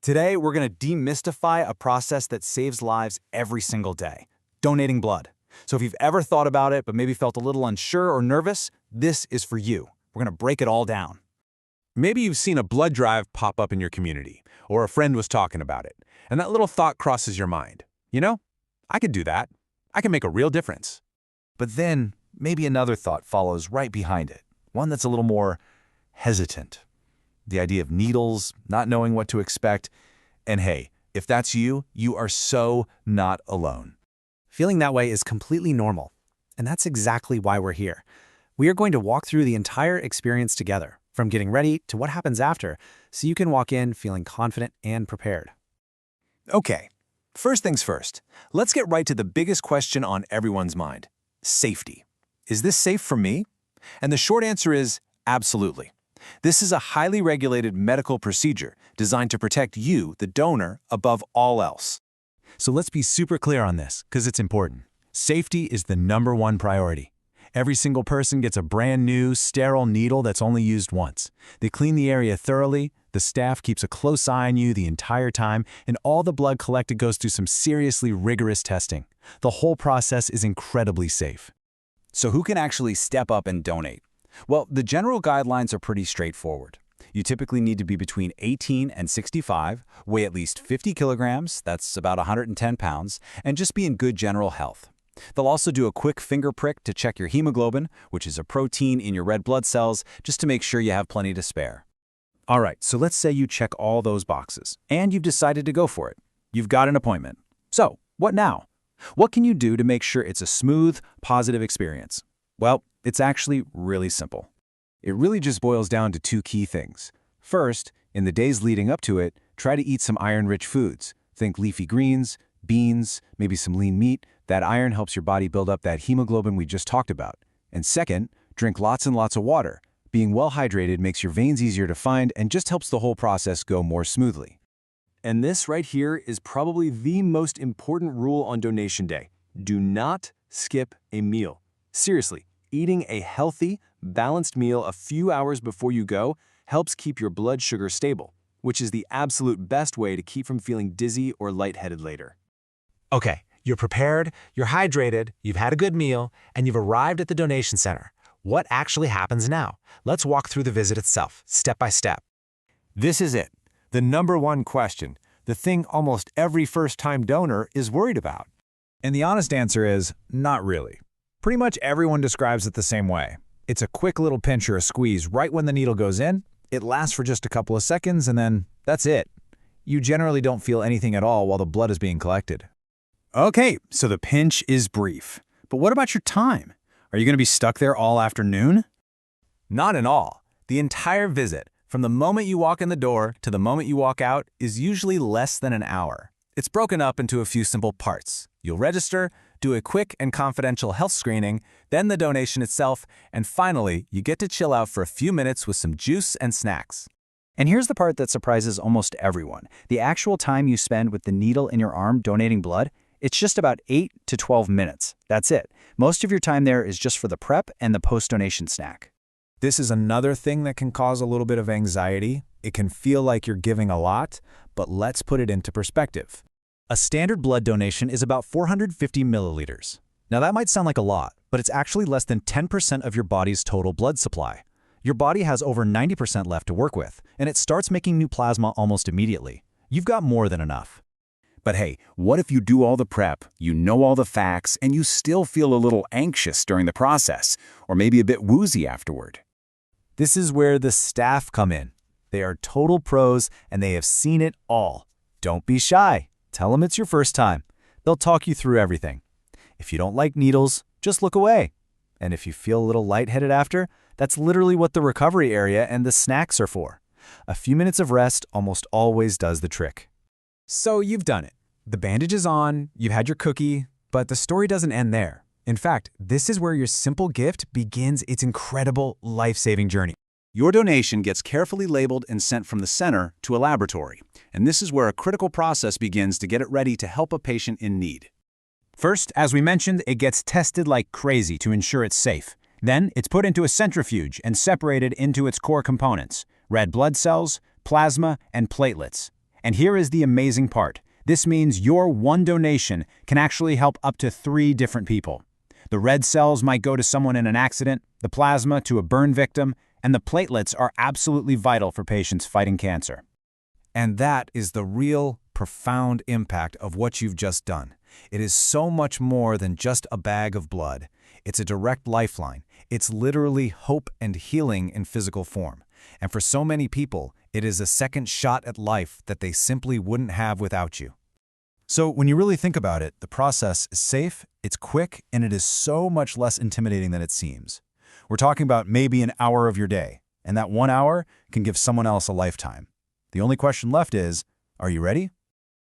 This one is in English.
Today, we're going to demystify a process that saves lives every single day, donating blood. So if you've ever thought about it but maybe felt a little unsure or nervous, this is for you. We're going to break it all down. Maybe you've seen a blood drive pop up in your community, or a friend was talking about it, and that little thought crosses your mind. You know, I could do that. I can make a real difference. But then, maybe another thought follows right behind it, one that's a little more hesitant. The idea of needles, not knowing what to expect, and hey, if that's you, you are so not alone. Feeling that way is completely normal, and that's exactly why we're here. We are going to walk through the entire experience together, from getting ready to what happens after, so you can walk in feeling confident and prepared. Okay, first things first, let's get right to the biggest question on everyone's mind: safety. Is this safe for me? And the short answer is absolutely. This is a highly regulated medical procedure designed to protect you, the donor, above all else. So let's be super clear on this, because it's important. Safety is the #1 priority. Every single person gets a brand new, sterile needle that's only used once. They clean the area thoroughly, the staff keeps a close eye on you the entire time, and all the blood collected goes through some seriously rigorous testing. The whole process is incredibly safe. So who can actually step up and donate? Well, the general guidelines are pretty straightforward. You typically need to be between 18 and 65, weigh at least 50 kilograms, that's about 110 pounds, and just be in good general health. They'll also do a quick finger prick to check your hemoglobin, which is a protein in your red blood cells, just to make sure you have plenty to spare. All right, so let's say you check all those boxes, and you've decided to go for it. You've got an appointment. So, what now? What can you do to make sure it's a smooth, positive experience? Well, it's actually really simple. It really just boils down to 2 key things. First, in the days leading up to it, try to eat some iron-rich foods. Think leafy greens, beans, maybe some lean meat. That iron helps your body build up that hemoglobin we just talked about. And second, drink lots and lots of water. Being well hydrated makes your veins easier to find and just helps the whole process go more smoothly. And this right here is probably the most important rule on donation day. Do not skip a meal. Seriously, eating a healthy, balanced meal a few hours before you go helps keep your blood sugar stable, which is the absolute best way to keep from feeling dizzy or lightheaded later. Okay, you're prepared, you're hydrated, you've had a good meal, and you've arrived at the donation center. What actually happens now? Let's walk through the visit itself, step by step. This is it, the #1 question, the thing almost every first-time donor is worried about. And the honest answer is, not really. Pretty much everyone describes it the same way. It's a quick little pinch or a squeeze right when the needle goes in. It lasts for just a couple of seconds, and then that's it. You generally don't feel anything at all while the blood is being collected. Okay, so the pinch is brief. But what about your time? Are you going to be stuck there all afternoon? Not at all. The entire visit, from the moment you walk in the door to the moment you walk out, is usually less than an hour. It's broken up into a few simple parts. You'll register, do a quick and confidential health screening, then the donation itself, and finally, you get to chill out for a few minutes with some juice and snacks. And here's the part that surprises almost everyone. The actual time you spend with the needle in your arm donating blood, it's just about 8 to 12 minutes. That's it. Most of your time there is just for the prep and the post-donation snack. This is another thing that can cause a little bit of anxiety. It can feel like you're giving a lot, but let's put it into perspective. A standard blood donation is about 450 milliliters. Now that might sound like a lot, but it's actually less than 10% of your body's total blood supply. Your body has over 90% left to work with, and it starts making new plasma almost immediately. You've got more than enough. But hey, what if you do all the prep, you know all the facts, and you still feel a little anxious during the process, or maybe a bit woozy afterward? This is where the staff come in. They are total pros, and they have seen it all. Don't be shy. Tell them it's your first time. They'll talk you through everything. If you don't like needles, just look away. And if you feel a little lightheaded after, that's literally what the recovery area and the snacks are for. A few minutes of rest almost always does the trick. So you've done it. The bandage is on, you've had your cookie, but the story doesn't end there. In fact, this is where your simple gift begins its incredible life-saving journey. Your donation gets carefully labeled and sent from the center to a laboratory, and this is where a critical process begins to get it ready to help a patient in need. First, as we mentioned, it gets tested like crazy to ensure it's safe. Then, it's put into a centrifuge and separated into its core components: red blood cells, plasma, and platelets. And here is the amazing part. This means your one donation can actually help up to 3 different people. The red cells might go to someone in an accident, the plasma to a burn victim, and the platelets are absolutely vital for patients fighting cancer. And that is the real, profound impact of what you've just done. It is so much more than just a bag of blood. It's a direct lifeline. It's literally hope and healing in physical form. And for so many people, it is a second shot at life that they simply wouldn't have without you. So when you really think about it, the process is safe, it's quick, and it is so much less intimidating than it seems. We're talking about maybe an hour of your day, and that 1 hour can give someone else a lifetime. The only question left is, are you ready?